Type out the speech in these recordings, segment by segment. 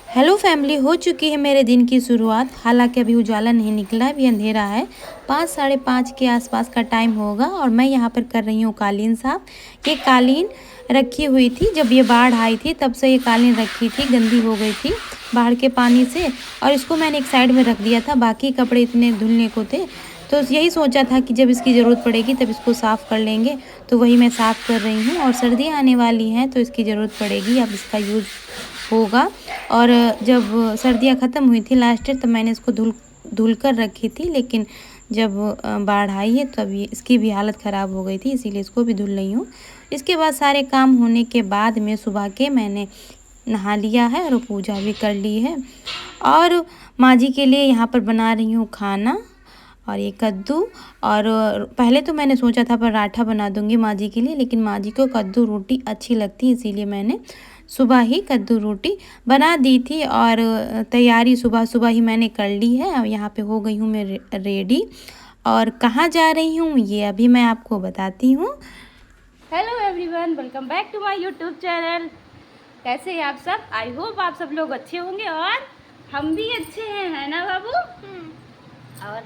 Hello family, हो चुकी है मेरे दिन की शुरुआत। हालांकि अभी उजाला नहीं निकला, अभी अंधेरा है। 5 साढ़े 5 के आसपास का टाइम होगा और मैं यहाँ पर कर रही हूँ कालीन साफ। ये कालीन रखी हुई थी, जब ये बाढ़ आई थी तब से ये कालीन रखी थी, गंदी हो गई थी बाढ़ के पानी से, और इसको मैंने एक साइड में रख दिया था। बाकी कपड़े इतने धुलने को थे, तो यही सोचा था कि जब इसकी ज़रूरत पड़ेगी तब इसको साफ़ कर लेंगे, तो वही मैं साफ़ कर रही हूँ। और सर्दियाँ आने वाली हैं तो इसकी ज़रूरत पड़ेगी, अब इसका यूज़ होगा। और जब सर्दियाँ ख़त्म हुई थी लास्ट ईयर, तब मैंने इसको धुल कर रखी थी, लेकिन जब बाढ़ आई है तब ये इसकी भी हालत ख़राब हो गई थी, इसीलिए इसको भी धुल रही हूँ। इसके बाद सारे काम होने के बाद में सुबह के मैंने नहा लिया है और पूजा भी कर ली है। और माँ जी के लिए यहाँ पर बना रही हूँ खाना, और ये कद्दू। और पहले तो मैंने सोचा था पराठा बना दूंगी माँ जी के लिए, लेकिन माँ जी को कद्दू रोटी अच्छी लगती है, इसीलिए मैंने सुबह ही कद्दू रोटी बना दी थी। और तैयारी सुबह सुबह ही मैंने कर ली है। और यहाँ पे हो गई हूँ मैं रेडी। और कहाँ जा रही हूँ ये अभी मैं आपको बताती हूँ। Hello everyone, welcome back to my YouTube channel. कैसे हैं आप सब? आई होप आप सब लोग अच्छे होंगे और हम भी अच्छे हैं, है ना बाबू? और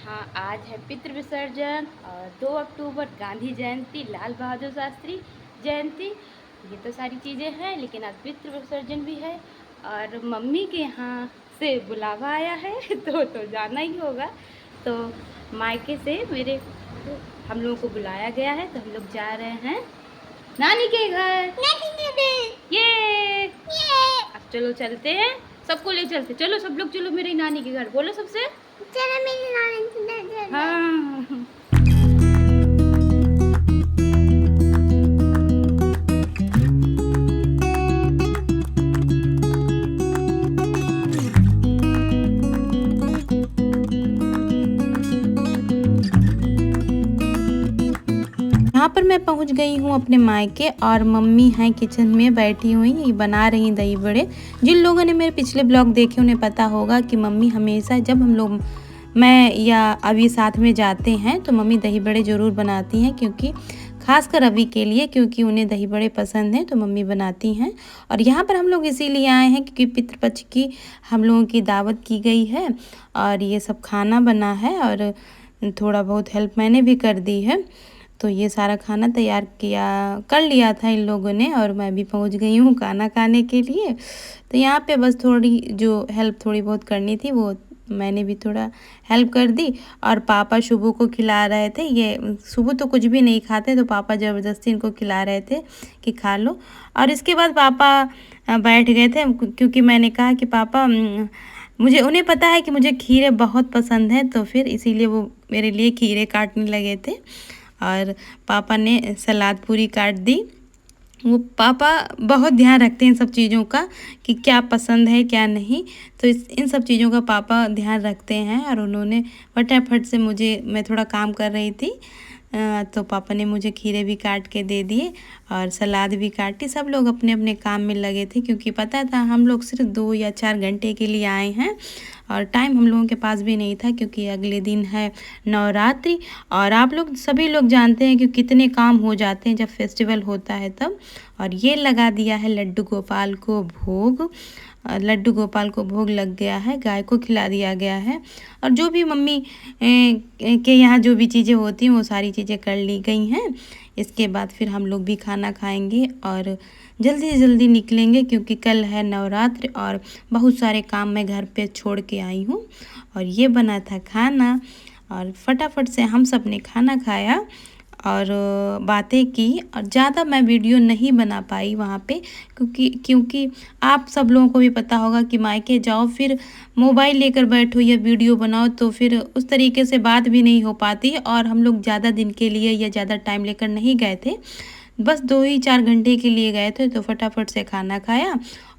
हाँ, आज है पितृ विसर्जन और 2 अक्टूबर गांधी जयंती, लाल बहादुर शास्त्री जयंती। ये तो सारी चीज़ें हैं, लेकिन आज पितृ विसर्जन भी है और मम्मी के यहाँ से बुलावा आया है तो जाना ही होगा। तो मायके से मेरे हम लोगों को बुलाया गया है, तो हम लोग जा रहे हैं नानी के घर। ये अब चलो चलते हैं, सबको ले चलते। चलो सब लोग चलो मेरी नानी के घर। बोलो सबसे, चलो मेरी नानी के घर। हाँ, यहाँ पर मैं पहुँच गई हूँ अपने मायके, और मम्मी हैं किचन में बैठी हुई, ये बना रही दही बड़े। जिन लोगों ने मेरे पिछले ब्लॉग देखे उन्हें पता होगा कि मम्मी हमेशा जब हम लोग मैं या अभी साथ में जाते हैं तो मम्मी दही बड़े ज़रूर बनाती हैं, क्योंकि खासकर अभी के लिए, क्योंकि उन्हें दही बड़े पसंद हैं तो मम्मी बनाती हैं। और यहाँ पर हम लोग इसीलिए आए हैं क्योंकि पितृपक्ष की हम लोगों की दावत की गई है, और ये सब खाना बना है और थोड़ा बहुत हेल्प मैंने भी कर दी है। तो ये सारा खाना तैयार कर लिया था इन लोगों ने, और मैं भी पहुंच गई हूँ खाना खाने के लिए। तो यहाँ पे बस थोड़ी जो हेल्प थोड़ी बहुत करनी थी वो मैंने भी थोड़ा हेल्प कर दी। और पापा शुभू को खिला रहे थे। ये शुभू तो कुछ भी नहीं खाते, तो पापा ज़बरदस्ती इनको खिला रहे थे कि खा लो। और इसके बाद पापा बैठ गए थे, क्योंकि मैंने कहा कि पापा मुझे उन्हें पता है कि मुझे खीरे बहुत पसंद है, तो फिर इसीलिए वो मेरे लिए खीरे काटने लगे थे। और पापा ने सलाद पूरी काट दी। वो पापा बहुत ध्यान रखते हैं इन सब चीज़ों का कि क्या पसंद है क्या नहीं, तो इन सब चीज़ों का पापा ध्यान रखते हैं। और उन्होंने फटाफट से मैं थोड़ा काम कर रही थी, तो पापा ने मुझे खीरे भी काट के दे दिए और सलाद भी काटी। सब लोग अपने अपने काम में लगे थे, क्योंकि पता था हम लोग सिर्फ 2 या 4 घंटे के लिए आए हैं, और टाइम हम लोगों के पास भी नहीं था, क्योंकि अगले दिन है नवरात्रि। और आप लोग सभी लोग जानते हैं कि कितने काम हो जाते हैं जब फेस्टिवल होता है तब। और ये लगा दिया है लड्डू गोपाल को भोग। लड्डू गोपाल को भोग लग गया है, गाय को खिला दिया गया है। और जो भी मम्मी के यहाँ जो भी चीज़ें होती हैं वो सारी चीज़ें कर ली गई हैं। इसके बाद फिर हम लोग भी खाना खाएंगे और जल्दी से जल्दी निकलेंगे, क्योंकि कल है नवरात्र और बहुत सारे काम मैं घर पे छोड़ के आई हूँ। और ये बना था खाना, और फटाफट से हम सब ने खाना खाया और बातें की। और ज़्यादा मैं वीडियो नहीं बना पाई वहाँ पे, क्योंकि आप सब लोगों को भी पता होगा कि मायके जाओ फिर मोबाइल लेकर बैठो या वीडियो बनाओ, तो फिर उस तरीके से बात भी नहीं हो पाती। और हम लोग ज़्यादा दिन के लिए या ज़्यादा टाइम लेकर नहीं गए थे, बस 2 ही 4 घंटे के लिए गए थे। तो फटाफट से खाना खाया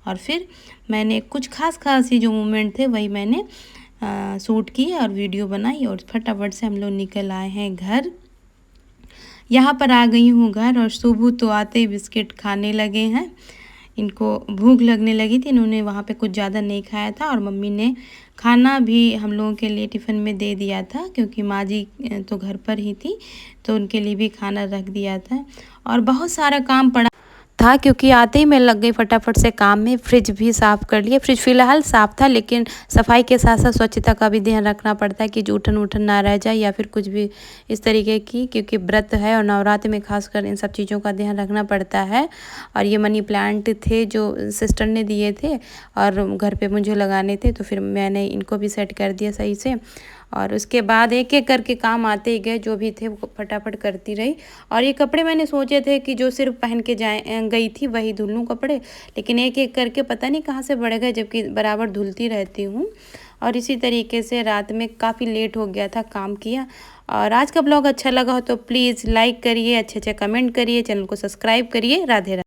और फिर मैंने कुछ खास ही जो मोमेंट थे वही मैंने शूट की और वीडियो बनाई, और फटाफट से हम लोग निकल आए हैं घर। यहाँ पर आ गई हूँ घर, और शुभू तो आते ही बिस्किट खाने लगे हैं। इनको भूख लगने लगी थी, इन्होंने वहाँ पे कुछ ज़्यादा नहीं खाया था। और मम्मी ने खाना भी हम लोगों के लिए टिफ़िन में दे दिया था, क्योंकि माँ जी तो घर पर ही थी, तो उनके लिए भी खाना रख दिया था। और बहुत सारा काम पड़ा, था, क्योंकि आते ही मैं लग गई फटाफट से काम में। फ्रिज भी साफ़ कर लिए। फ्रिज फ़िलहाल साफ़ था, लेकिन सफाई के साथ साथ स्वच्छता का भी ध्यान रखना पड़ता है कि जूठन वूठन ना रह जाए या फिर कुछ भी इस तरीके की, क्योंकि व्रत है और नवरात्र में खासकर इन सब चीज़ों का ध्यान रखना पड़ता है। और ये मनी प्लांट थे जो सिस्टर ने दिए थे और घर पे मुझे लगाने थे, तो फिर मैंने इनको भी सेट कर दिया सही से। और उसके बाद एक एक करके काम आते ही गए, जो भी थे वो फटाफट करती रही। और ये कपड़े मैंने सोचे थे कि जो सिर्फ पहन के गई थी वही धुल लूँ कपड़े, लेकिन एक एक करके पता नहीं कहाँ से बढ़ गए, जबकि बराबर धुलती रहती हूँ। और इसी तरीके से रात में काफ़ी लेट हो गया था, काम किया। और आज का ब्लॉग अच्छा लगा हो तो प्लीज़ लाइक करिए, अच्छे अच्छे कमेंट करिए, चैनल को सब्सक्राइब करिए। राधे राधे।